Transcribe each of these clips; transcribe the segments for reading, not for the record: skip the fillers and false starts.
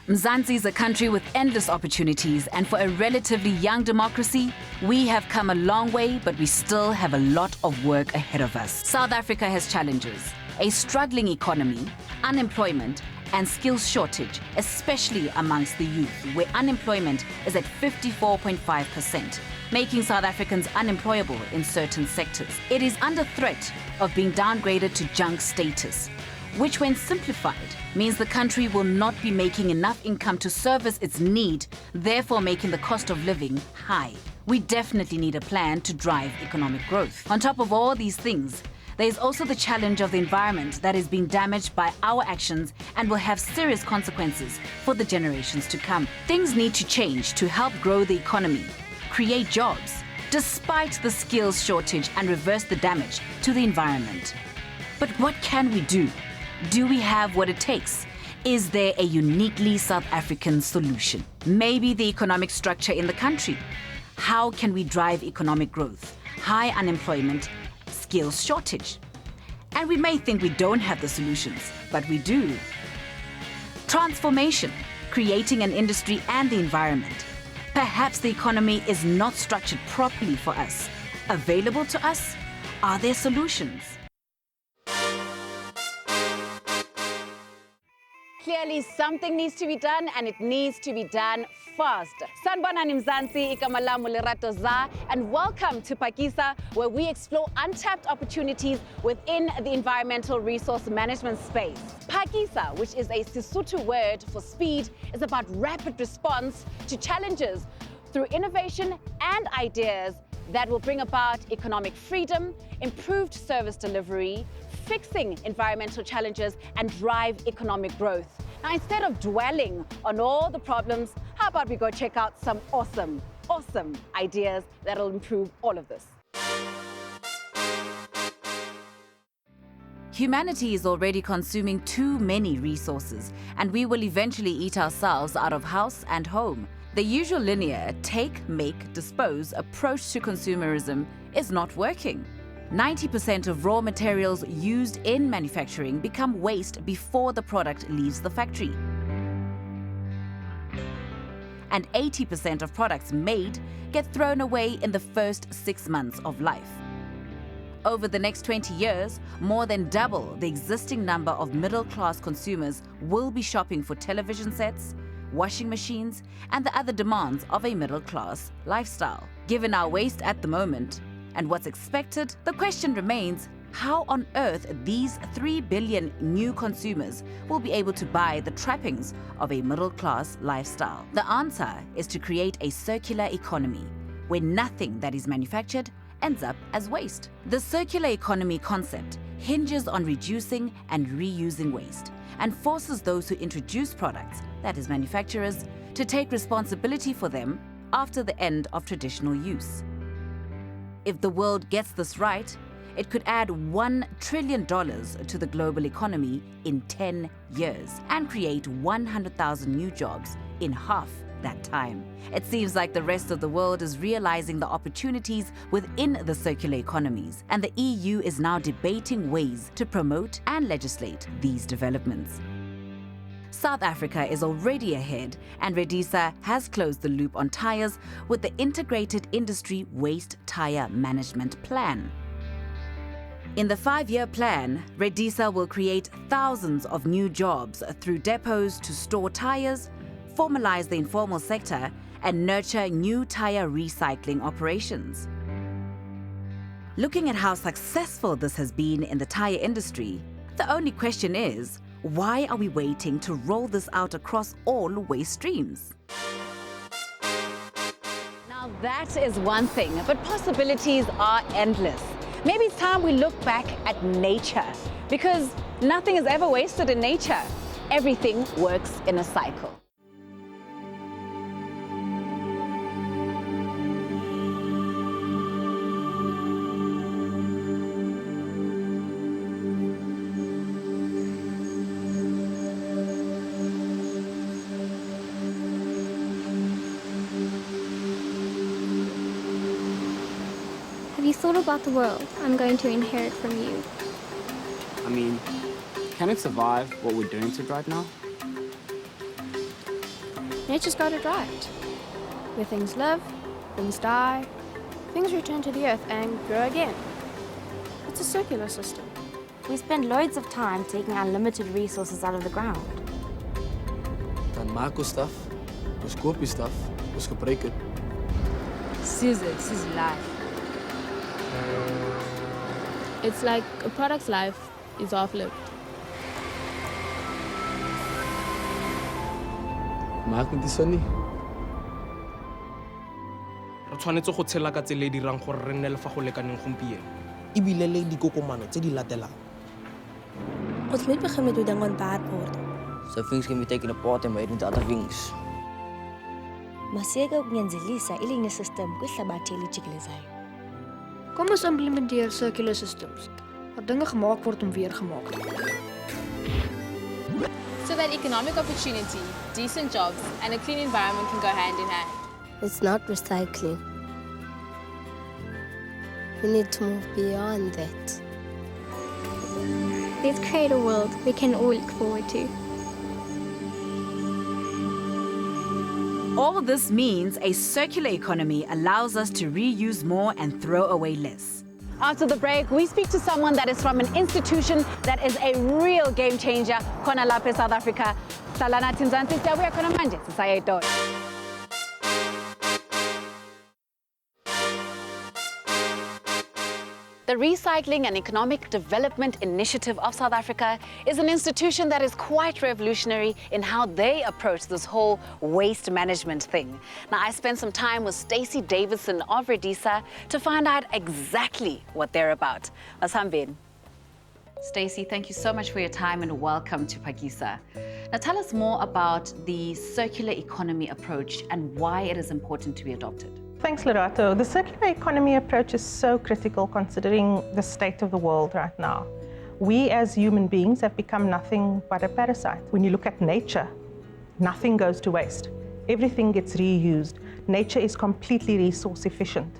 Mzansi is a country with endless opportunities, and for a relatively young democracy, we have come a long way, but we still have a lot of work ahead of us. South Africa has challenges: a struggling economy, unemployment, and skills shortage, especially amongst the youth, where unemployment is at 54.5%, making South Africans unemployable in certain sectors. It is under threat of being downgraded to junk status, which, when simplified, means the country will not be making enough income to service its need, therefore making the cost of living high. We definitely need a plan to drive economic growth. On top of all these things, there is also the challenge of the environment that is being damaged by our actions and will have serious consequences for the generations to come. Things need to change to help grow the economy, create jobs, despite the skills shortage, and reverse the damage to the environment. But what can we do? Do we have what it takes? Is there a uniquely South African solution? Maybe the economic structure in the country. How can we drive economic growth? High unemployment, skills shortage. And we may think we don't have the solutions, but we do. Transformation, creating an industry and the environment. Perhaps the economy is not structured properly for us. Available to us? Are there solutions? Clearly, something needs to be done, and it needs to be done fast. Sanibonani Mzansi, igama lami Lerato Za, and welcome to Phakisa, where we explore untapped opportunities within the environmental resource management space. Phakisa, which is a Sesotho word for speed, is about rapid response to challenges through innovation and ideas that will bring about economic freedom, improved service delivery, fixing environmental challenges, and drive economic growth. Now, instead of dwelling on all the problems, how about we go check out some awesome ideas that'll improve all of this. Humanity is already consuming too many resources, and we will eventually eat ourselves out of house and home. The usual linear take, make, dispose approach to consumerism is not working. 90% of raw materials used in manufacturing become waste before the product leaves the factory. And 80% of products made get thrown away in the first 6 months of life. Over the next 20 years, more than double the existing number of middle-class consumers will be shopping for television sets, washing machines, and the other demands of a middle-class lifestyle. Given our waste at the moment, and what's expected, the question remains how on earth these 3 billion new consumers will be able to buy the trappings of a middle-class lifestyle. The answer is to create a circular economy, where nothing that is manufactured ends up as waste. The circular economy concept hinges on reducing and reusing waste, and forces those who introduce products, that is manufacturers, to take responsibility for them after the end of traditional use. If the world gets this right, it could add $1 trillion to the global economy in 10 years and create 100,000 new jobs in half that time. It seems like the rest of the world is realizing the opportunities within the circular economies, and the EU is now debating ways to promote and legislate these developments. South Africa is already ahead, and REDISA has closed the loop on tires with the Integrated Industry Waste Tire Management Plan. In the 5-year plan, REDISA will create thousands of new jobs through depots to store tires, formalize the informal sector, and nurture new tire recycling operations. Looking at how successful this has been in the tire industry, the only question is, why are we waiting to roll this out across all waste streams? Now, that is one thing, but possibilities are endless. Maybe it's time we look back at nature, because nothing is ever wasted in nature. Everything works in a cycle. Have you thought about the world I'm going to inherit from you? I mean, can it survive what we're doing to it right now? Nature's got it right. Where things live, things die, things return to the earth and grow again. It's a circular system. We spend loads of time taking unlimited resources out of the ground. Dan maak ons stuff, ons koop die stuff, ons gebruik het. This is life. It's like a product's life is off-lived. Maak met die son nie. Re tshwanetse go tshela ka tsela e dirang gore re nne le fa go lekaneng gompieno. Ibile le dikokomano tse di latelang. Ons moet begin met hoe dinge ontwerp word. So things can be taken apart and made into other things. Masiyeke ukunyanzelisa ilinye system kwihlabathi elijikelezayo. Kom ons implementeer circular systems, waar dinge gemaak word om weer gemaak te word. So that economic opportunity, decent jobs, and a clean environment can go hand in hand. It's not recycling. We need to move beyond that. Let's create a world we can all look forward to. All this means a circular economy allows us to reuse more and throw away less. After the break, we speak to someone that is from an institution that is a real game changer, khona lapha South Africa. Hlalana Mzansi, siyabuya khona manje, sisayedwa. The Recycling and Economic Development Initiative of South Africa is an institution that is quite revolutionary in how they approach this whole waste management thing. Now, I spent some time with Stacey Davidson of REDISA to find out exactly what they're about. Asambin. Stacey, thank you so much for your time and welcome to Phakisa. Now, tell us more about the circular economy approach and why it is important to be adopted. Thanks, Lorato. The circular economy approach is so critical considering the state of the world right now. We as human beings have become nothing but a parasite. When you look at nature, nothing goes to waste. Everything gets reused. Nature is completely resource efficient.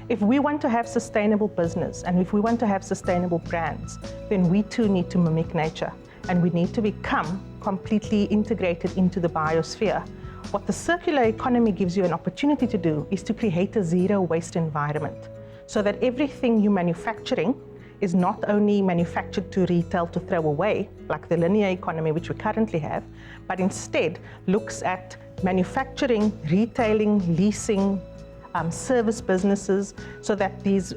If we want to have sustainable business and if we want to have sustainable brands, then we too need to mimic nature and we need to become completely integrated into the biosphere. What the circular economy gives you an opportunity to do is to create a zero waste environment so that everything you're manufacturing is not only manufactured to retail to throw away, like the linear economy which we currently have, but instead looks at manufacturing, retailing, leasing, service businesses, so that these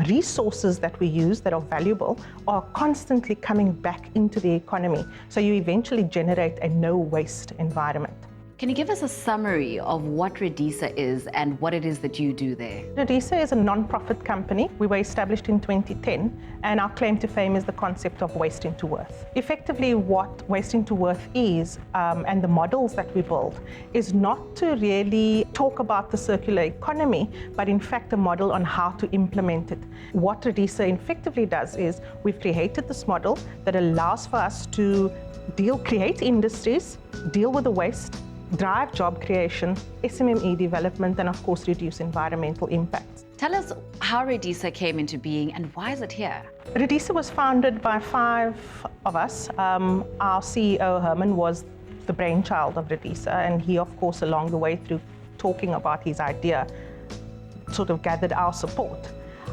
resources that we use that are valuable are constantly coming back into the economy. So you eventually generate a no waste environment. Can you give us a summary of what REDISA is and what it is that you do there? REDISA is a non-profit company. We were established in 2010, and our claim to fame is the concept of waste into worth. Effectively, what waste into worth is, and the models that we build, is not to really talk about the circular economy, but in fact a model on how to implement it. What REDISA effectively does is we've created this model that allows for us to create industries, deal with the waste, drive job creation, SMME development, and of course reduce environmental impacts. Tell us how REDISA came into being and why is it here? REDISA was founded by 5 of us. Our CEO, Herman, was the brainchild of REDISA, and he, of course, along the way through talking about his idea, sort of gathered our support.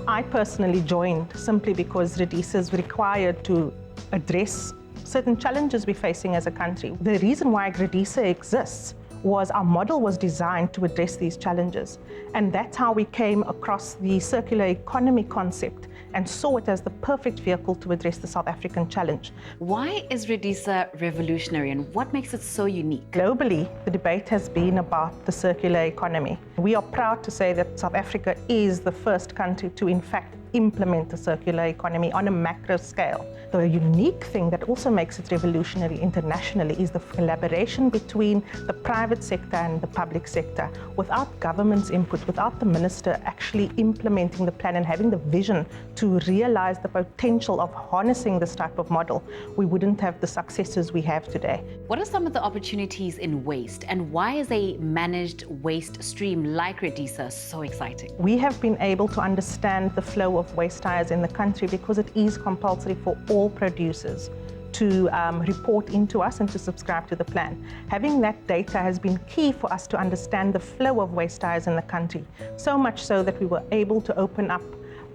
I personally joined simply because REDISA is required to address certain challenges we're facing as a country. The reason why REDISA exists was our model was designed to address these challenges. And that's how we came across the circular economy concept and saw it as the perfect vehicle to address the South African challenge. Why is REDISA revolutionary and what makes it so unique? Globally, the debate has been about the circular economy. We are proud to say that South Africa is the first country to, in fact, implement the circular economy on a macro scale. The unique thing that also makes it revolutionary internationally is the collaboration between the private sector and the public sector. Without government's input, without the minister actually implementing the plan and having the vision to realize the potential of harnessing this type of model, we wouldn't have the successes we have today. What are some of the opportunities in waste and why is a managed waste stream like REDISA so exciting? We have been able to understand the flow of waste tires in the country because it is compulsory for all producers to report into us and to subscribe to the plan. Having that data has been key for us to understand the flow of waste tires in the country, so much so that we were able to open up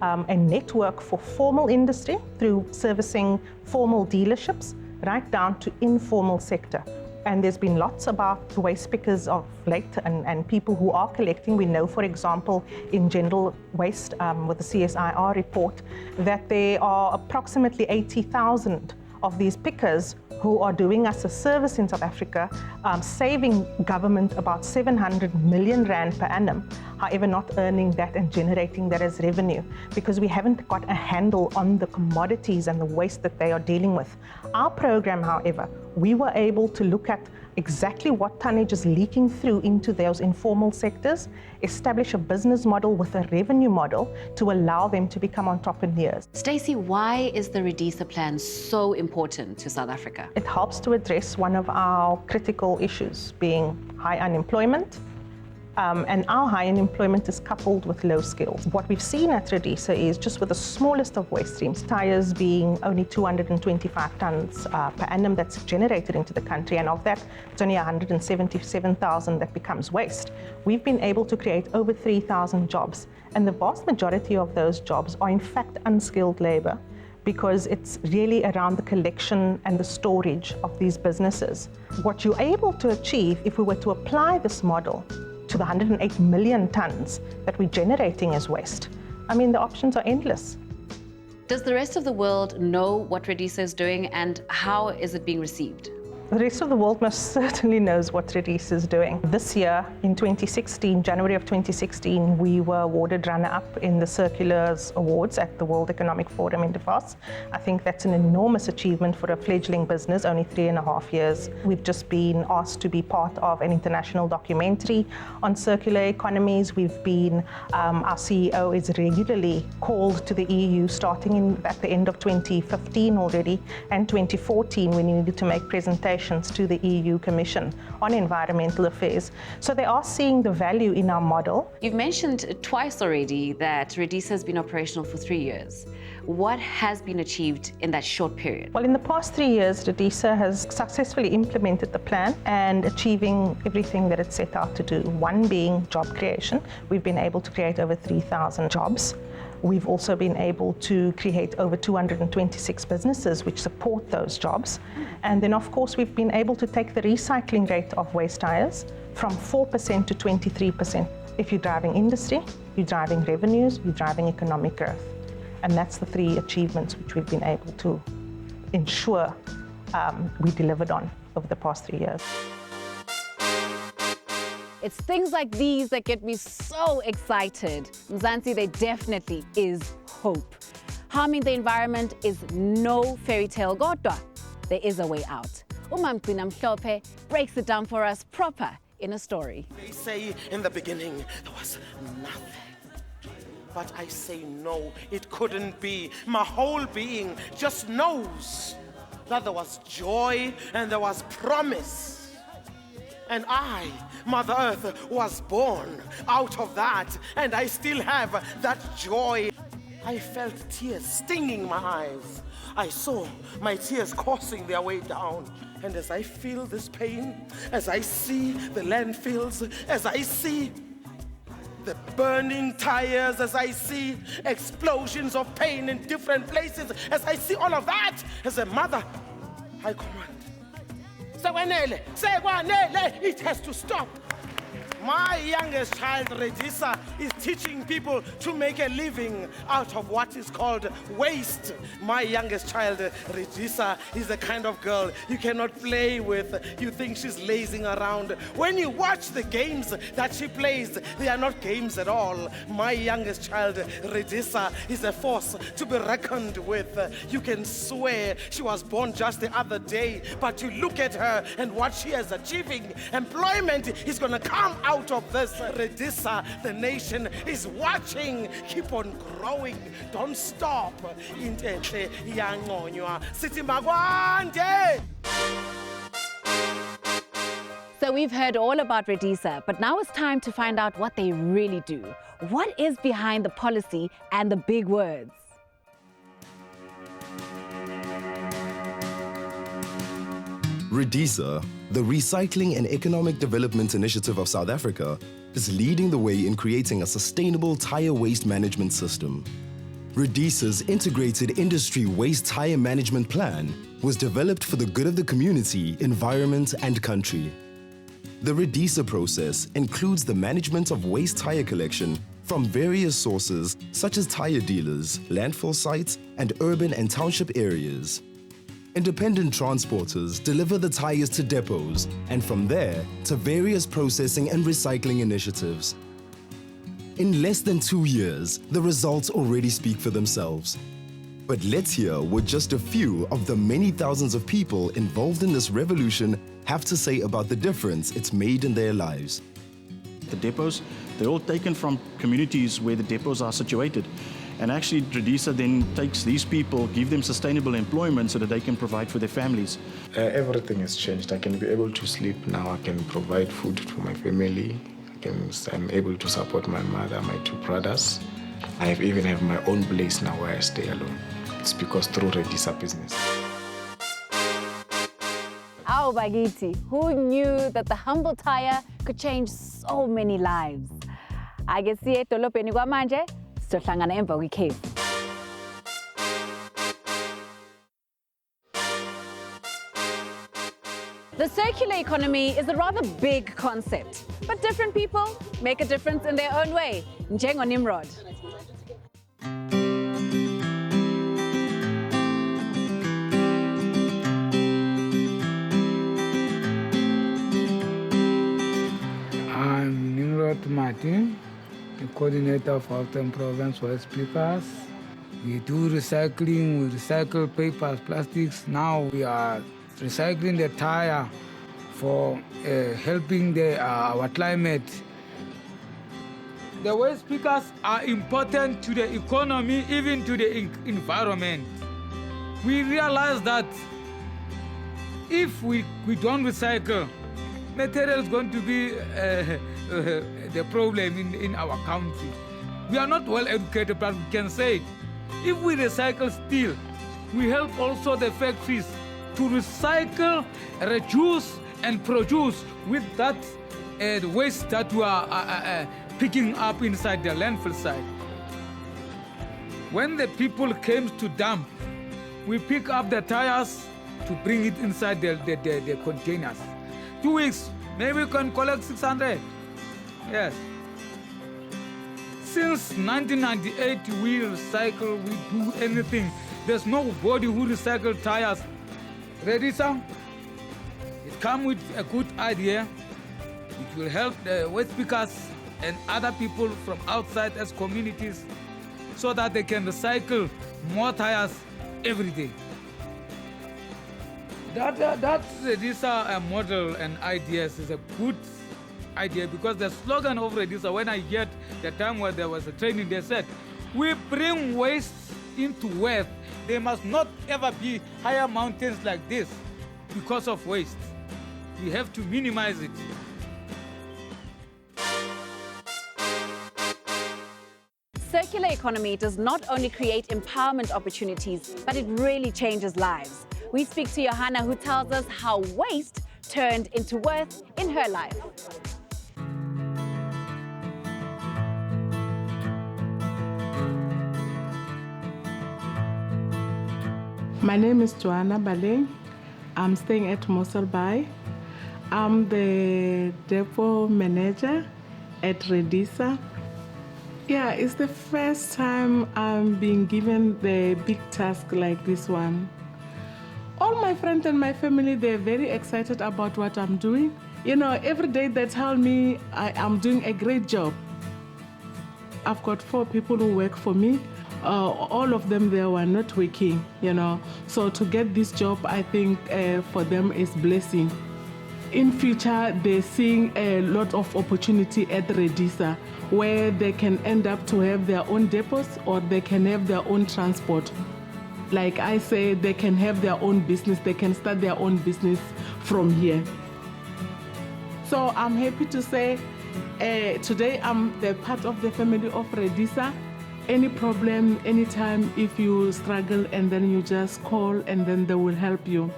a network for formal industry through servicing formal dealerships right down to informal sector. And there's been lots about the waste pickers of late and people who are collecting. We know, for example, in general waste with the CSIR report, that there are approximately 80,000 of these pickers who are doing us a service in South Africa, saving government about 700 million rand per annum, however not earning that and generating that as revenue, because we haven't got a handle on the commodities and the waste that they are dealing with. Our program, however, we were able to look at exactly what tonnage is leaking through into those informal sectors, establish a business model with a revenue model to allow them to become entrepreneurs. Stacey, why is the REDISA Plan so important to South Africa? It helps to address one of our critical issues, being high unemployment. And our high unemployment is coupled with low skills. What we've seen at REDISA is just with the smallest of waste streams, tires being only 225 tons per annum that's generated into the country, and of that, it's only 177,000 that becomes waste. We've been able to create over 3,000 jobs, and the vast majority of those jobs are in fact unskilled labor, because it's really around the collection and the storage of these businesses. What you're able to achieve if we were to apply this model to the 108 million tons that we're generating as waste, I mean, the options are endless. Does the rest of the world know what REDISA is doing, and how is it being received? The rest of the world most certainly knows what REDISA is doing. This year, in 2016, January of 2016, we were awarded runner-up in the Circulars Awards at the World Economic Forum in Davos. I think that's an enormous achievement for a fledgling business, only 3.5 years. We've just been asked to be part of an international documentary on circular economies. We've been, our CEO is regularly called to the EU, starting at the end of 2015 already, and 2014 when he needed to make presentations to the EU Commission on Environmental Affairs. So they are seeing the value in our model. You've mentioned twice already that REDISA has been operational for 3 years. What has been achieved in that short period? Well, in the past 3 years, REDISA has successfully implemented the plan and achieving everything that it set out to do. One being job creation. We've been able to create over 3,000 jobs. We've also been able to create over 226 businesses which support those jobs. And then, of course, we've been able to take the recycling rate of waste tires from 4% to 23%. If you're driving industry, you're driving revenues, you're driving economic growth. And that's the 3 achievements which we've been able to ensure we delivered on over the past 3 years. It's things like these that get me so excited. Mzansi, there definitely is hope. Harming the environment is no fairy tale godwa. There is a way out. Umamgcina Mhlophe breaks it down for us proper in a story. They say in the beginning there was nothing. But I say no, it couldn't be. My whole being just knows that there was joy and there was promise. And I, Mother Earth, was born out of that, and I still have that joy. I felt tears stinging my eyes. I saw my tears coursing their way down. And as I feel this pain, as I see the landfills, as I see the burning tires, as I see explosions of pain in different places, as I see all of that, as a mother, I command. It has to stop. My youngest child, REDISA, is teaching people to make a living out of what is called waste. My youngest child, REDISA, is the kind of girl you cannot play with. You think she's lazing around. When you watch the games that she plays, they are not games at all. My youngest child, REDISA, is a force to be reckoned with. You can swear she was born just the other day, but you look at her and what she is achieving. Employment is going to come out of this. REDISA, the nation is watching. Keep on growing. Don't stop. Intenhle iyangonywa. Sithi makwande. So we've heard all about REDISA, but now it's time to find out what they really do. What is behind the policy and the big words? REDISA, the Recycling and Economic Development Initiative of South Africa, is leading the way in creating a sustainable tire waste management system. REDISA's Integrated Industry Waste Tire Management Plan was developed for the good of the community, environment, and country. The REDISA process includes the management of waste tire collection from various sources such as tire dealers, landfill sites, and urban and township areas. Independent transporters deliver the tires to depots and from there to various processing and recycling initiatives. In less than 2 years, the results already speak for themselves. But let's hear what just a few of the many thousands of people involved in this revolution have to say about the difference it's made in their lives. The depots, they're all taken from communities where the depots are situated. And actually, REDISA then takes these people, give them sustainable employment so that they can provide for their families. Everything has changed. I can be able to sleep now. I can provide food to my family. I'm able to support my mother, my 2 brothers. I even have my own place now where I stay alone. It's because through REDISA business. Aw, Bagiti, who knew that the humble tire could change so many lives? Ake siye edolobheni kwamanje, sizohlangana emva kwekhefu. The circular economy is a rather big concept, but different people make a difference in their own way. Njengo Nimrod. I'm Nimrod Martin, the coordinator of Gauteng Province Waste Pickers. We do recycling, we recycle papers, plastics. Now we are recycling the tire for helping our climate. The waste pickers are important to the economy, even to the environment. We realize that if we don't recycle, material is going to be the problem in our country. We are not well educated, but we can say it. If we recycle steel, we help also the factories to recycle, reduce, and produce with that the waste that we are picking up inside the landfill site. When the people came to dump, we pick up the tires to bring it inside the containers. 2 weeks, maybe we can collect 600. Yes. Since 1998, we recycle, we do anything. There's nobody who recycles tires. REDISA, it comes with a good idea. It will help the waste pickers and other people from outside as communities so that they can recycle more tires every day. That REDISA model and ideas is a good idea because the slogan of REDISA, when I get the time where there was a training, they said, we bring waste into wealth. There must not ever be higher mountains like this because of waste. We have to minimize it. Circular economy does not only create empowerment opportunities, but it really changes lives. We speak to Johanna, who tells us how waste turned into worth in her life. My name is Joanna Baleng. I'm staying at Mossel Bay. I'm the depot manager at REDISA. Yeah, it's the first time I'm being given the big task like this one. All my friends and my family, they're very excited about what I'm doing. You know, every day they tell me I'm doing a great job. I've got 4 people who work for me. All of them, they were not working, you know. So to get this job, I think for them is blessing. In future, they're seeing a lot of opportunity at REDISA where they can end up to have their own depots or they can have their own transport. Like I say, they can have their own business. They can start their own business from here. So I'm happy to say today I'm the part of the family of REDISA. Any problem, anytime, if you struggle, and then you just call and then they will help you.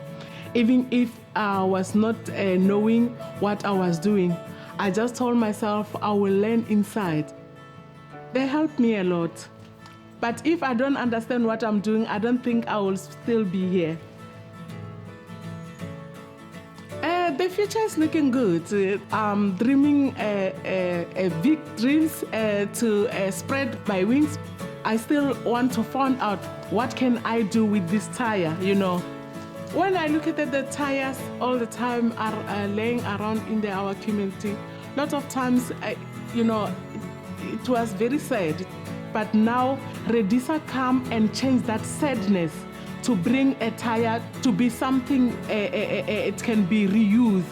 even if I was not knowing what I was doing. I just told myself I will learn inside. They helped me a lot. But if I don't understand what I'm doing, I don't think I will still be here. The future is looking good. I'm dreaming big dreams to spread my wings. I still want to find out what can I do with this tire, you know. When I look at the tires all the time are laying around in our community, lots of times, you know, it was very sad. But now REDISA come and change that sadness to bring a tire to be something it can be reused.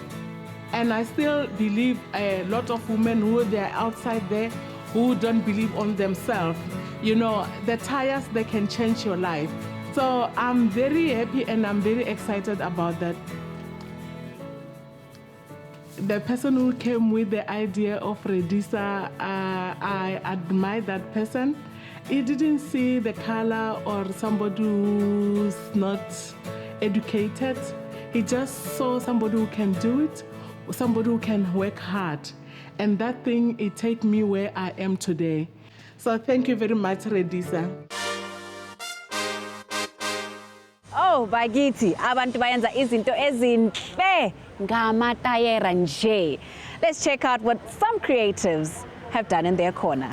And I still believe a lot of women who they are outside there who don't believe on themselves. You know, the tires, they can change your life. So I'm very happy and I'm very excited about that. The person who came with the idea of REDISA, I admire that person. He didn't see the color or somebody who's not educated. He just saw somebody who can do it, somebody who can work hard. And that thing, it take me where I am today. So thank you very much, REDISA. Oh, bakithi, abantu bayenza izinto ezinhle ngamatayera nje. Let's check out what some creatives have done in their corner.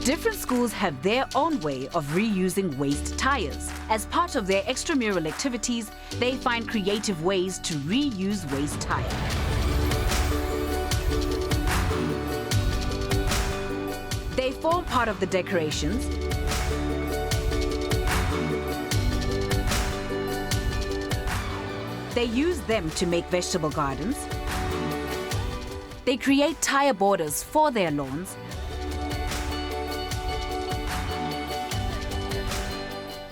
Different schools have their own way of reusing waste tires. As part of their extramural activities, they find creative ways to reuse waste tires. They form part of the decorations, they use them to make vegetable gardens, they create tire borders for their lawns,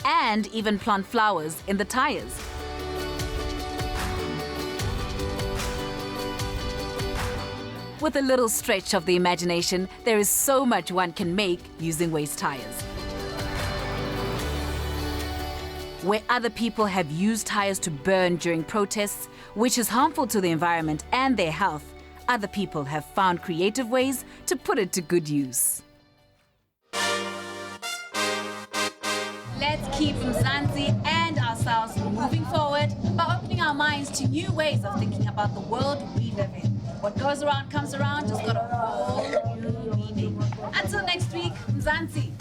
and even plant flowers in the tires. With a little stretch of the imagination, there is so much one can make using waste tires. Where other people have used tires to burn during protests, which is harmful to the environment and their health, other people have found creative ways to put it to good use. Let's keep Mzansi and ourselves moving forward by opening our minds to new ways of thinking about the world we live in. What goes around comes around, just got a whole new meaning. Until next week, Mzansi.